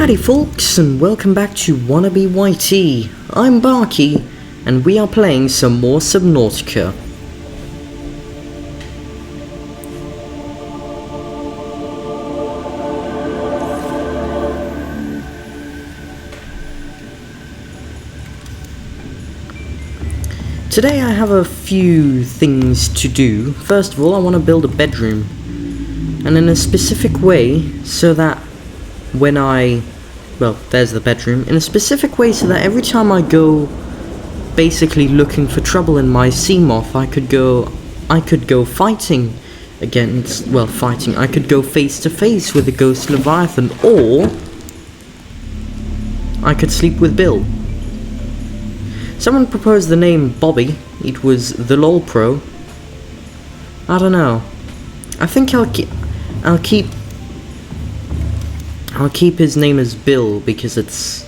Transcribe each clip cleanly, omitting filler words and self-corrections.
Howdy folks, and welcome back to Wannabe YT. I'm Barky, and we are playing some more Subnautica. Today I have a few things to do. First of all, I want to build a bedroom, and in a specific way so that when there's the bedroom, in a specific way so that every time I go basically looking for trouble in my sea moth, I could go fighting against, I could go face to face with a ghost leviathan, or I could sleep with Bill. Someone proposed the name Bobby. It was the LOL Pro. I don't know. I think I'll keep his name as Bill because it's,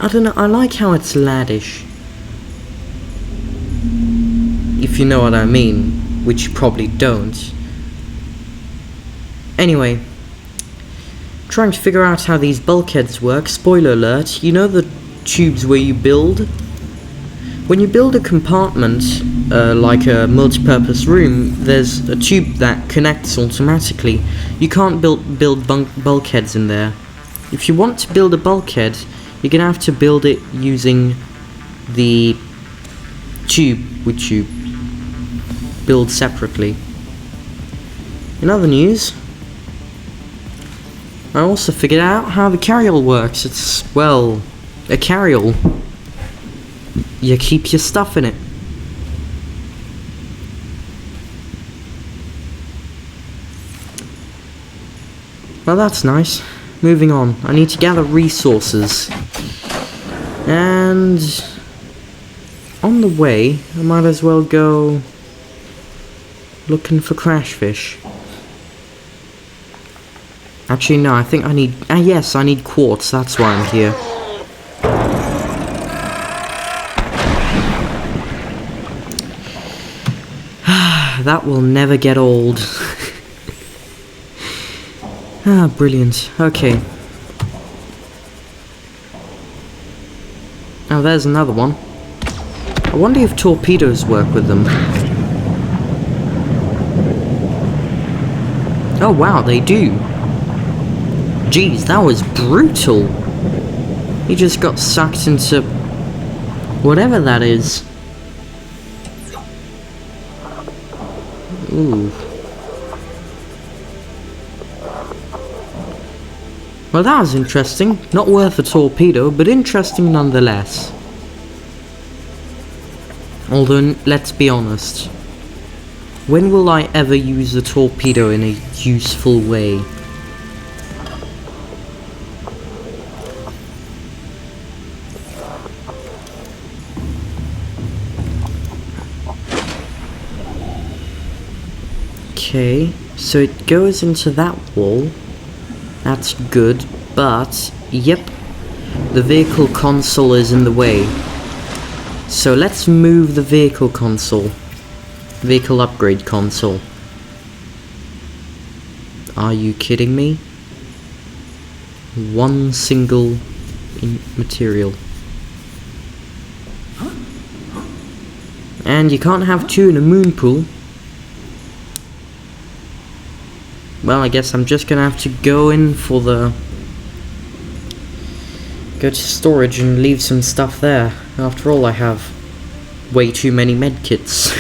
I don't know, I like how it's laddish. If you know what I mean, which you probably don't. Anyway, trying to figure out how these bulkheads work. Spoiler alert, you know the tubes where you build? When you build a compartment, like a multi-purpose room, there's a tube that connects automatically. You can't build bulkheads in there. If you want to build a bulkhead, you're gonna have to build it using the tube, which you build separately. In other news, I also figured out how the carryall works. It's, well, a carryall. You keep your stuff in it. Well, that's nice. Moving on. I need to gather resources. And on the way, I might as well go looking for crashfish. Actually, no, I think I need... yes, I need quartz. That's why I'm here. That will never get old. Ah, brilliant. Okay. Now there's another one. I wonder if torpedoes work with them. Oh wow, they do. Jeez, that was brutal. He just got sucked into whatever that is. Ooh. Well, that was interesting. Not worth a torpedo, but interesting nonetheless. Although, let's be honest. When will I ever use a torpedo in a useful way? Okay, so it goes into that wall. That's good, but, yep, the vehicle console is in the way. So let's move the vehicle console. Vehicle upgrade console. Are you kidding me? One single material. And you can't have two in a moon pool. Well, I guess I'm just gonna have to go to storage and leave some stuff there. After all, I have way too many medkits.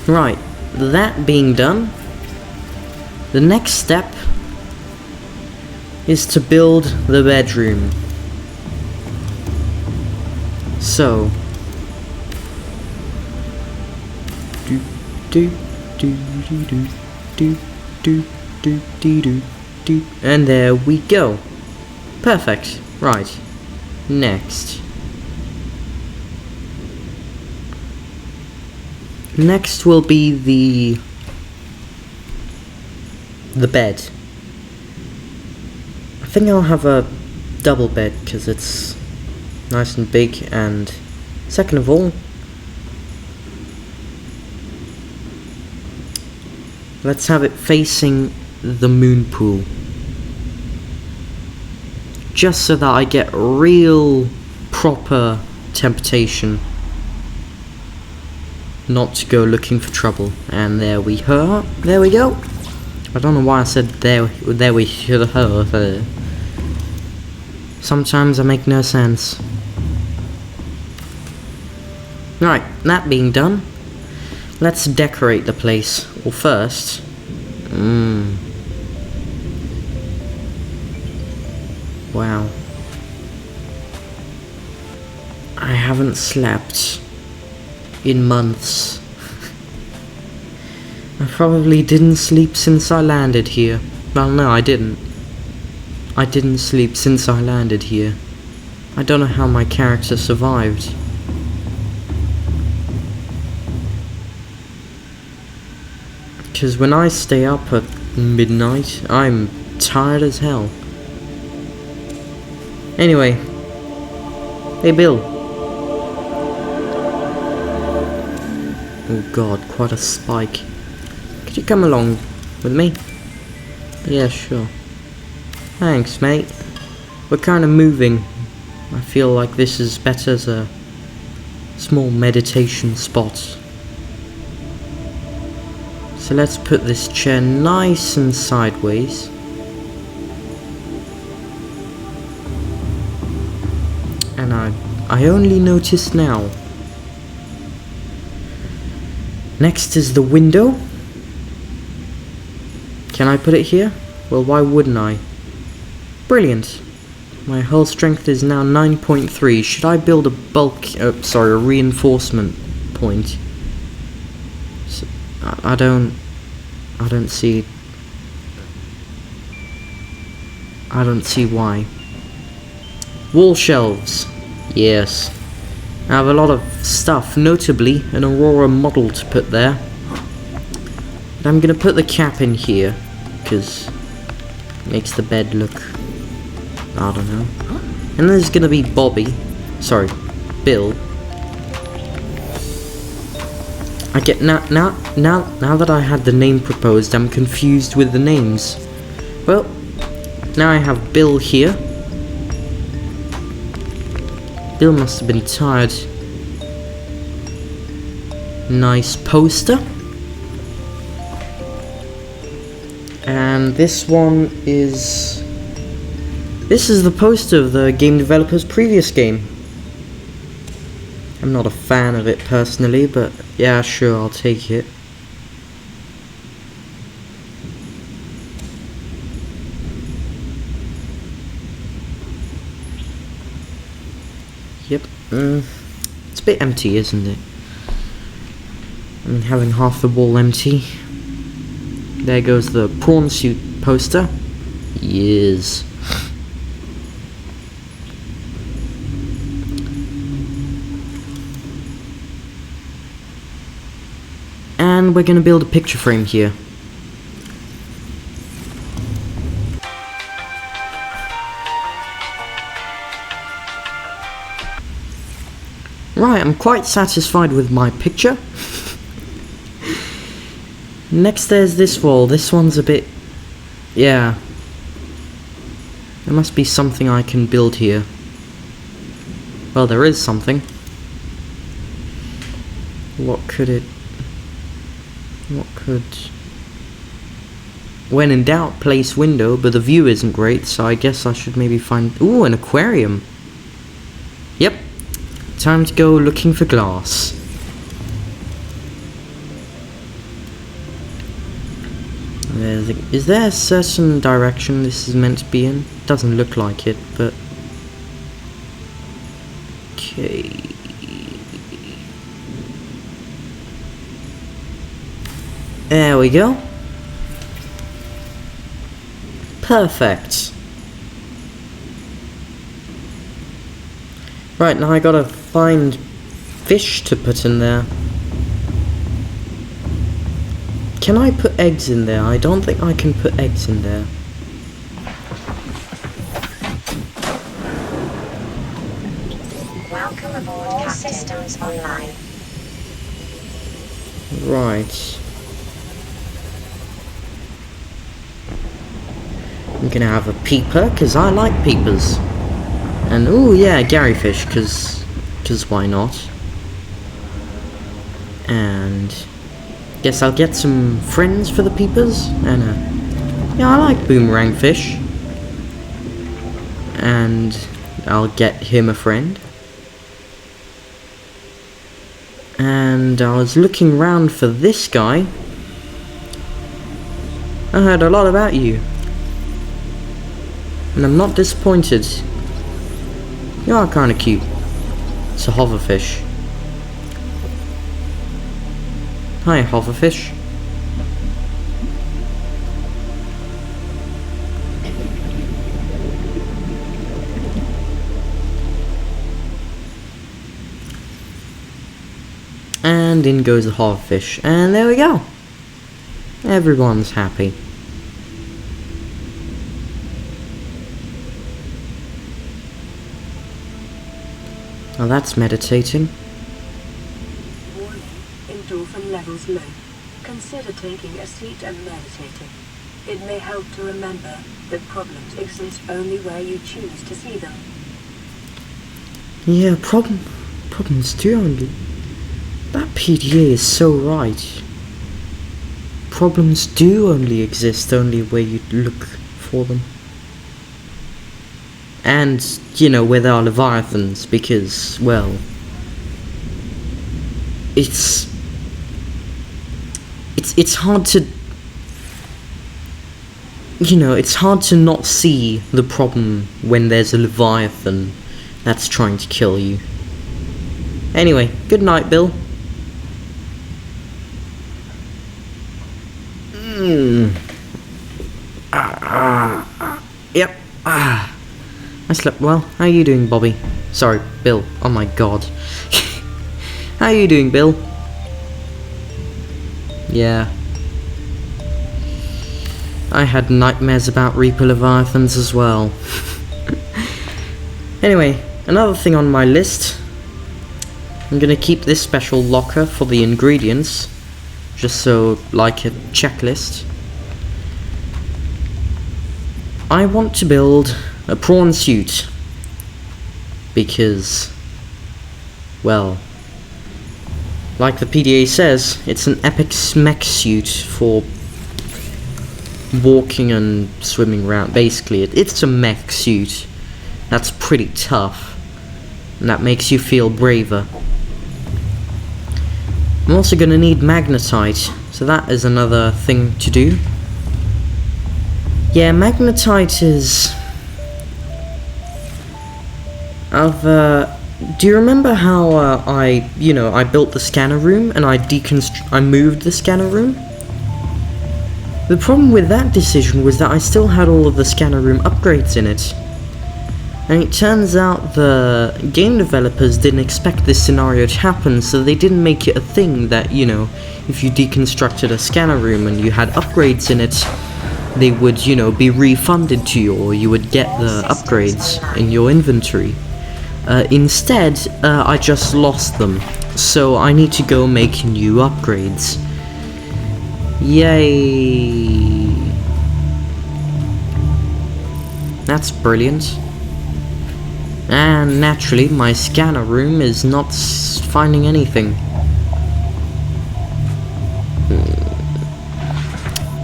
Right, that being done, the next step is to build the bedroom. So, and there we go. Perfect. Right. Next. Next will be the bed. I think I'll have a double bed because it's nice and big, and second of all, Let's have it facing the moon pool. Just so that I get real proper temptation not to go looking for trouble. And there we are. There we go. I don't know why I said there we should have. Sometimes I make no sense. Right, that being done, let's decorate the place. Well, first, wow. I haven't slept in months. I probably didn't sleep since I landed here. Well, no, I didn't. I didn't sleep since I landed here. I don't know how my character survived. Because when I stay up at midnight, I'm tired as hell. Anyway. Hey, Bill. Oh god, quite a spike. Could you come along with me? Yeah, sure. Thanks, mate. We're kind of moving. I feel like this is better as a small meditation spot. So let's put this chair nice and sideways. And I only noticed now. Next is the window. Can I put it here? Well, why wouldn't I? Brilliant. My hull strength is now 9.3. Should I build a reinforcement point? So, I don't see why. Wall shelves. Yes. I have a lot of stuff, notably an Aurora model to put there. But I'm gonna put the cap in here, because it makes the bed look, I don't know. And there's gonna be Bill. I get now that I had the name proposed, I'm confused with the names. Well, now I have Bill here. Bill must have been tired. Nice poster. And this one is... This is the poster of the game developer's previous game. I'm not a fan of it personally, but yeah, sure, I'll take it. Yep, it's a bit empty, isn't it? I mean, having half the wall empty. There goes the prawn suit poster. Yes. And we're gonna build a picture frame here. Right, I'm quite satisfied with my picture. Next there's this wall. This one's a bit... yeah. There must be something I can build here. Well, there is something. What could it... what could... When in doubt, place window, but the view isn't great, so I guess I should maybe find... Ooh, an aquarium. Yep. Time to go looking for glass. Is there a certain direction this is meant to be in? Doesn't look like it, but... okay... there we go. Perfect. Right, now I gotta find fish to put in there. Can I put eggs in there? I don't think I can put eggs in there. Welcome aboard, all systems online. Right. I'm gonna have a peeper, because I like peepers. And, ooh, yeah, Garyfish, because why not? And guess I'll get some friends for the peepers. And, yeah, I like boomerang fish. And I'll get him a friend. And I was looking around for this guy. I heard a lot about you. And I'm not disappointed. You are kinda cute. It's a hoverfish. Hi, hoverfish. And in goes the hoverfish. And there we go. Everyone's happy. Now that's meditating. Warning, endorphin levels low. Consider taking a seat and meditating. It may help to remember that problems exist only where you choose to see them. Yeah, problems do only. That PDA is so right. Problems do only exist only where you look for them. And, you know, where there are leviathans, because, well, it's hard to, you know, it's hard to not see the problem when there's a leviathan that's trying to kill you. Anyway, good night, Bill. Yep. I slept well. How are you doing, Bobby? Sorry, Bill. Oh my god. How are you doing, Bill? Yeah. I had nightmares about Reaper Leviathans as well. Anyway, another thing on my list. I'm gonna keep this special locker for the ingredients. Just so, like a checklist. I want to build a prawn suit. Because, well, like the PDA says, it's an epic mech suit for walking and swimming around. Basically, it's a mech suit that's pretty tough, and that makes you feel braver. I'm also gonna need magnetite, so that is another thing to do. Yeah, magnetite is... do you remember how I built the scanner room and I moved the scanner room? The problem with that decision was that I still had all of the scanner room upgrades in it. And it turns out the game developers didn't expect this scenario to happen, so they didn't make it a thing that, you know, if you deconstructed a scanner room and you had upgrades in it, they would, you know, be refunded to you, or you would get the upgrades in your inventory. Instead, I just lost them, so I need to go make new upgrades. Yay! That's brilliant. And naturally, my scanner room is not finding anything.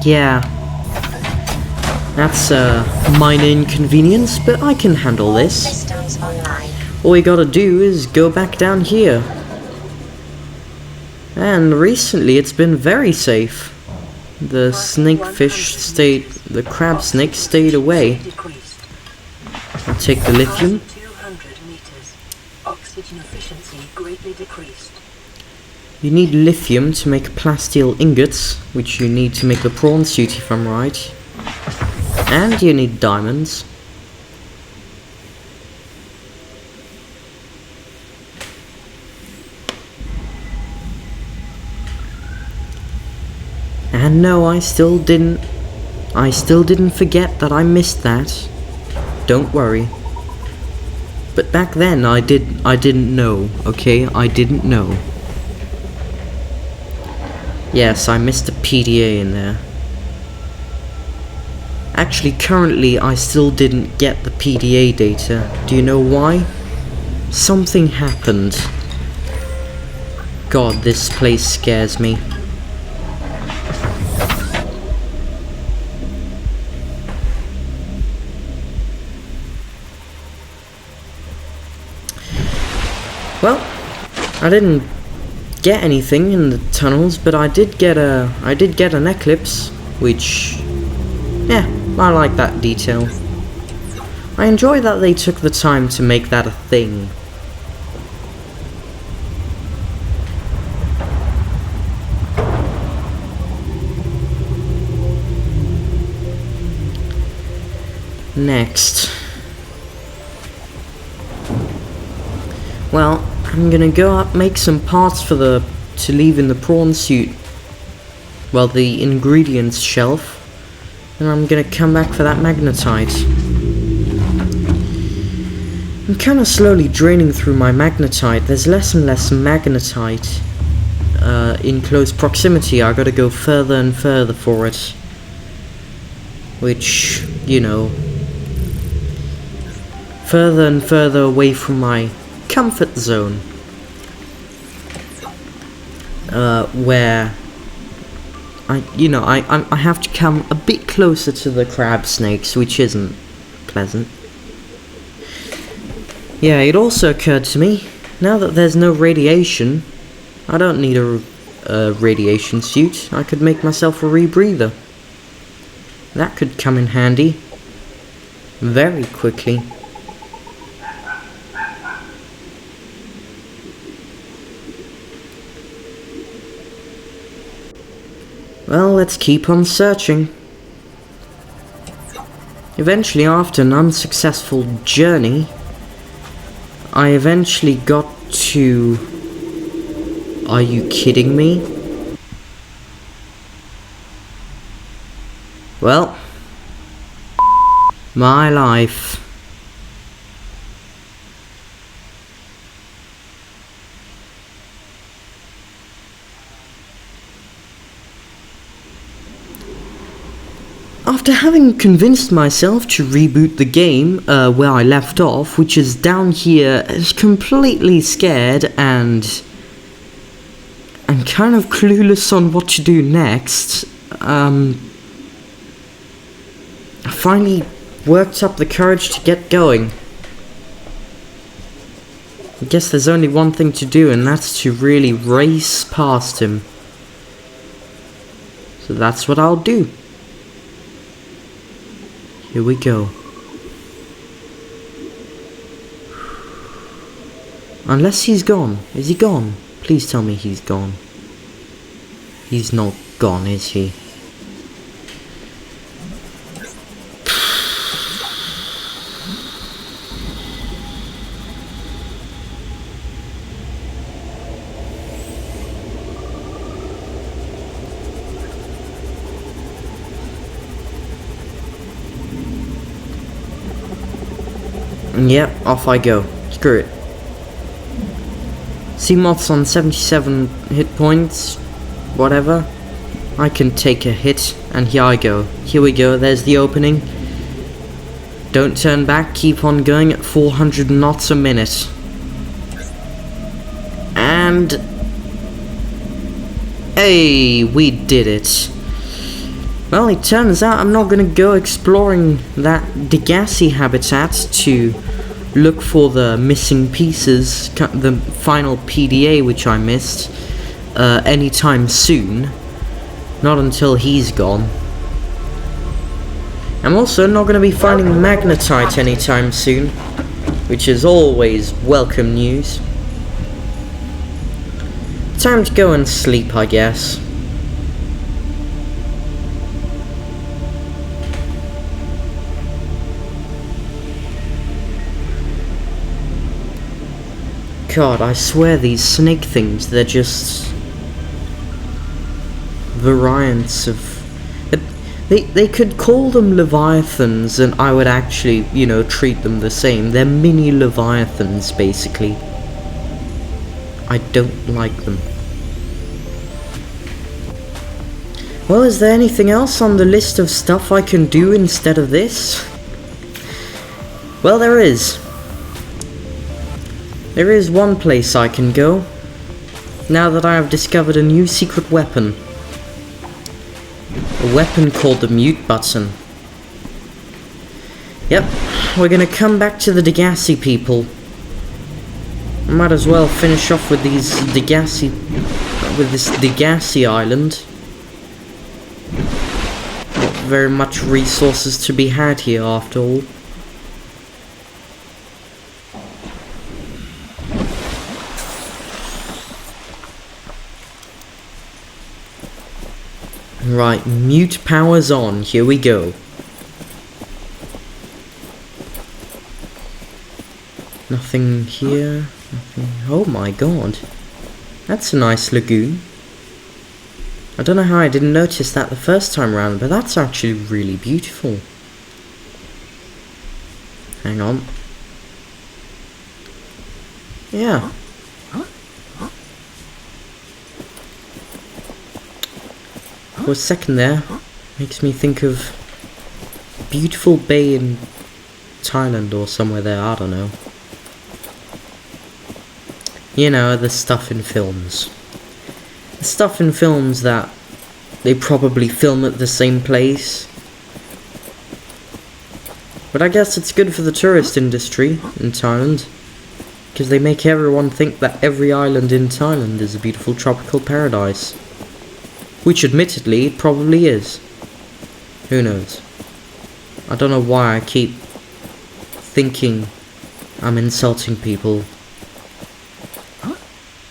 Yeah. That's a minor inconvenience, but I can handle this. Systems online. All we gotta do is go back down here. And recently it's been very safe. The snakefish stayed... the crab snake stayed away. I'll take the lithium. 200 meters. Oxygen efficiency greatly decreased. You need lithium to make plasteel ingots, which you need to make a prawn suit if I'm right. And you need diamonds. And no, I still didn't forget that I missed that. Don't worry. But back then I didn't know, okay? I didn't know. Yes, I missed a PDA in there. Actually, currently I still didn't get the PDA data. Do you know why? Something happened. God, this place scares me. Well, I didn't get anything in the tunnels, but I did get an eclipse, which, yeah, I like that detail. I enjoy that they took the time to make that a thing. Next. Well, I'm gonna go up, make some parts to leave in the prawn suit. Well, the ingredients shelf. And I'm gonna come back for that magnetite. I'm kinda slowly draining through my magnetite. There's less and less magnetite in close proximity. I gotta go further and further for it. Which, you know, further and further away from my comfort zone. Where I have to come a bit closer to the crab snakes, which isn't pleasant. Yeah, it also occurred to me, now that there's no radiation, I don't need a radiation suit. I could make myself a rebreather. That could come in handy very quickly. Well, let's keep on searching. Eventually, after an unsuccessful journey, I eventually got to... Are you kidding me? Well, my life. After having convinced myself to reboot the game where I left off, which is down here, is completely scared and kind of clueless on what to do next, I finally worked up the courage to get going. I guess there's only one thing to do, and that's to really race past him. So that's what I'll do. Here we go. Unless he's gone. Is he gone? Please tell me he's gone. He's not gone, is he? Yep, off I go. Screw it. Sea moths on 77 hit points. Whatever. I can take a hit, and here I go. Here we go, there's the opening. Don't turn back, keep on going at 400 knots a minute. And... hey, we did it. Well, it turns out I'm not gonna go exploring that Degassi habitat to look for the missing pieces, the final PDA which I missed, anytime soon. Not until he's gone. I'm also not gonna be finding magnetite anytime soon, which is always welcome news. Time to go and sleep, I guess. God, I swear these snake things, they're just variants of... They could call them leviathans and I would actually, you know, treat them the same. They're mini leviathans, basically. I don't like them. Well, is there anything else on the list of stuff I can do instead of this? Well, there is. There is one place I can go, now that I have discovered a new secret weapon. A weapon called the mute button. Yep, we're gonna come back to the Degassi people. Might as well finish off with this Degassi island. Not very much resources to be had here after all. Right, mute powers on, here we go. Nothing here, nothing. Oh my god. That's a nice lagoon. I don't know how I didn't notice that the first time around, but that's actually really beautiful. Hang on. Yeah. For a second there, makes me think of a beautiful bay in Thailand or somewhere there, I don't know. You know, the stuff in films. The stuff in films that they probably film at the same place. But I guess it's good for the tourist industry in Thailand, because they make everyone think that every island in Thailand is a beautiful tropical paradise. Which admittedly, it probably is. Who knows? I don't know why I keep thinking I'm insulting people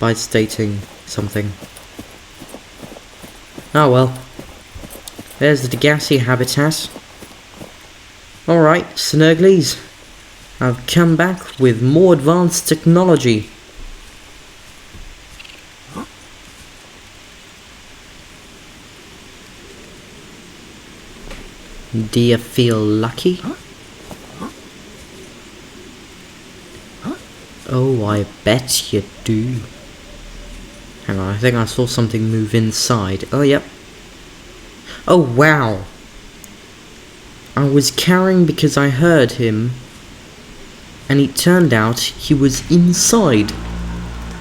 by stating something. Oh well. There's the Degassi habitat. Alright, Snurglies. I've come back with more advanced technology. Do you feel lucky? Oh, I bet you do. Hang on, I think I saw something move inside. Oh, yep. Oh, wow. I was carrying because I heard him, and it turned out he was inside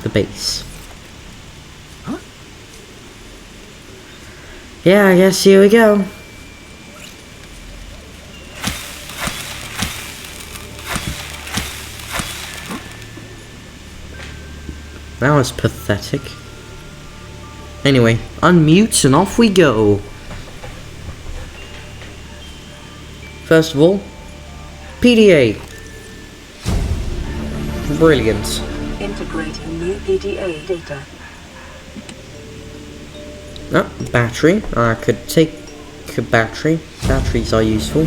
the base. Yeah, I guess here we go. That was pathetic. Anyway, unmute and off we go. First of all, PDA. Brilliant. Integrating new PDA data. Oh, battery. I could take a battery. Batteries are useful.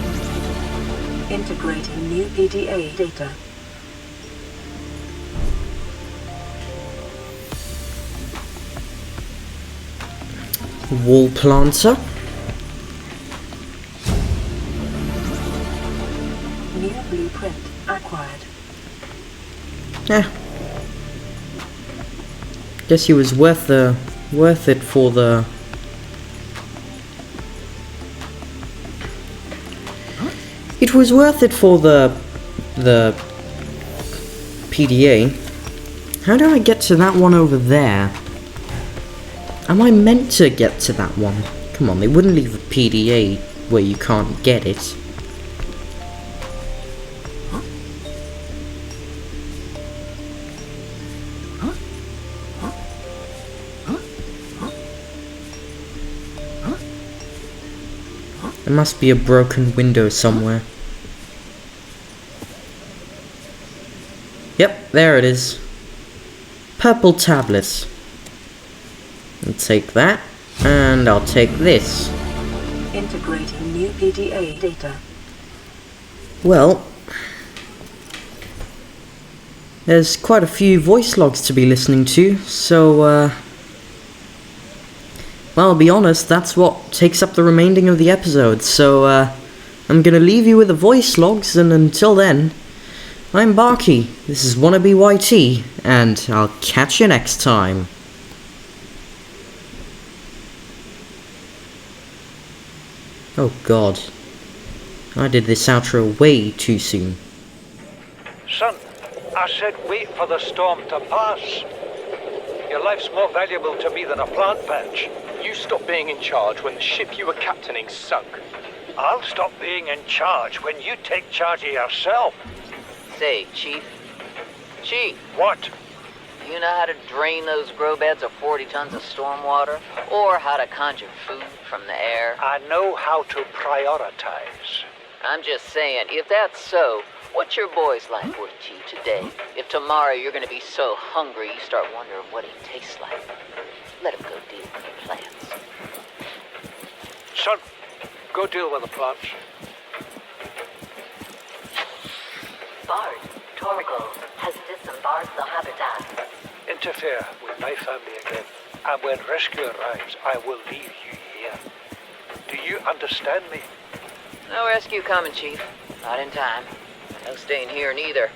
Integrating new PDA data. Wall planter. New blueprint acquired. Yeah. Guess he was worth it for the. It was worth it for the PDA. How do I get to that one over there? Am I meant to get to that one? Come on, they wouldn't leave a PDA where you can't get it. There must be a broken window somewhere. Yep, there it is. Purple tablets. I'll take that, and I'll take this. Integrating new PDA data. Well, there's quite a few voice logs to be listening to, so, well, I'll be honest, that's what takes up the remaining of the episode, so, I'm gonna leave you with the voice logs, and until then, I'm Barky, this is Wannabe YT, and I'll catch you next time. Oh god. I did this outro way too soon. Son, I said wait for the storm to pass. Your life's more valuable to me than a plant patch. You stopped being in charge when the ship you were captaining sunk. I'll stop being in charge when you take charge of yourself. Say, Chief. Chief, What? you know how to drain those grow beds of 40 tons of stormwater? Or how to conjure food from the air? I know how to prioritize. I'm just saying, if that's so, what's your boy's life worth to you today? If tomorrow you're gonna be so hungry you start wondering what he tastes like, let him go deal with your plants. Son, go deal with the plants. Bard, Torgal has disembarked the habitat. Interfere with my family again, and when rescue arrives, I will leave you here. Do you understand me? No rescue coming, Chief. Not in time. No staying here neither.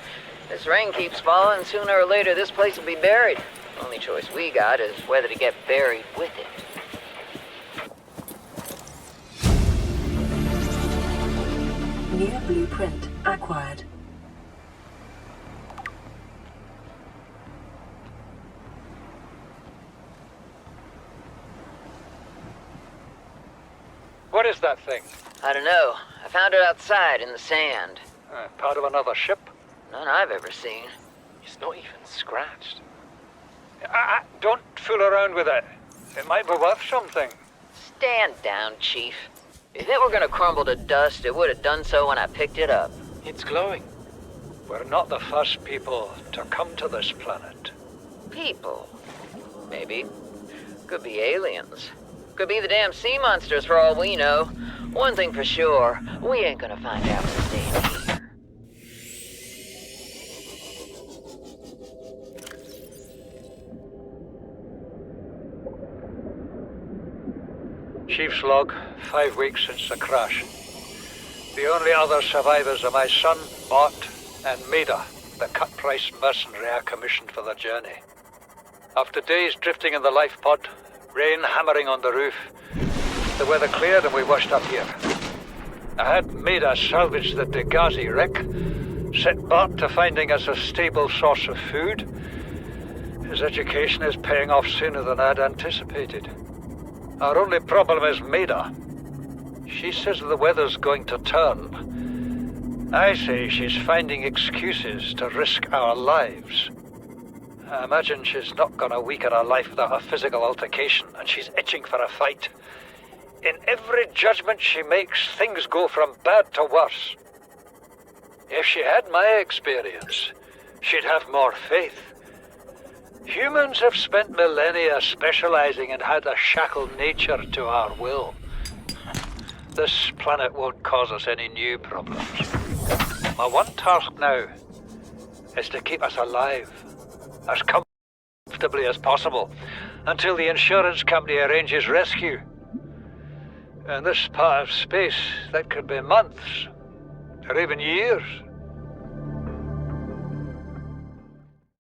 This rain keeps falling, sooner or later this place will be buried. Only choice we got is whether to get buried with it. New blueprint acquired. What is that thing? I don't know. I found it outside in the sand. Part of another ship? None I've ever seen. It's not even scratched. Don't fool around with it. It might be worth something. Stand down, Chief. If it were gonna crumble to dust, it would have done so when I picked it up. It's glowing. We're not the first people to come to this planet. People. Maybe. Could be aliens. Could be the damn sea monsters for all we know. One thing for sure, we ain't gonna find out for staying here. Chief's log, 5 weeks since the crash. The only other survivors are my son, Bart, and Maida, the cut-price mercenary I commissioned for the journey. After days drifting in the life pod, rain hammering on the roof, the weather cleared and we washed up here. I had Maida salvage the Degazi wreck, set Bart to finding us a stable source of food. His education is paying off sooner than I'd anticipated. Our only problem is Maida. She says the weather's going to turn. I say she's finding excuses to risk our lives. I imagine she's not gonna weaken her life without a physical altercation, and she's itching for a fight. In every judgment she makes, things go from bad to worse. If she had my experience, she'd have more faith. Humans have spent millennia specializing and had a shackled nature to our will. This planet won't cause us any new problems. My one task now is to keep us alive, as comfortably as possible, until the insurance company arranges rescue. In this part of space, that could be months, or even years.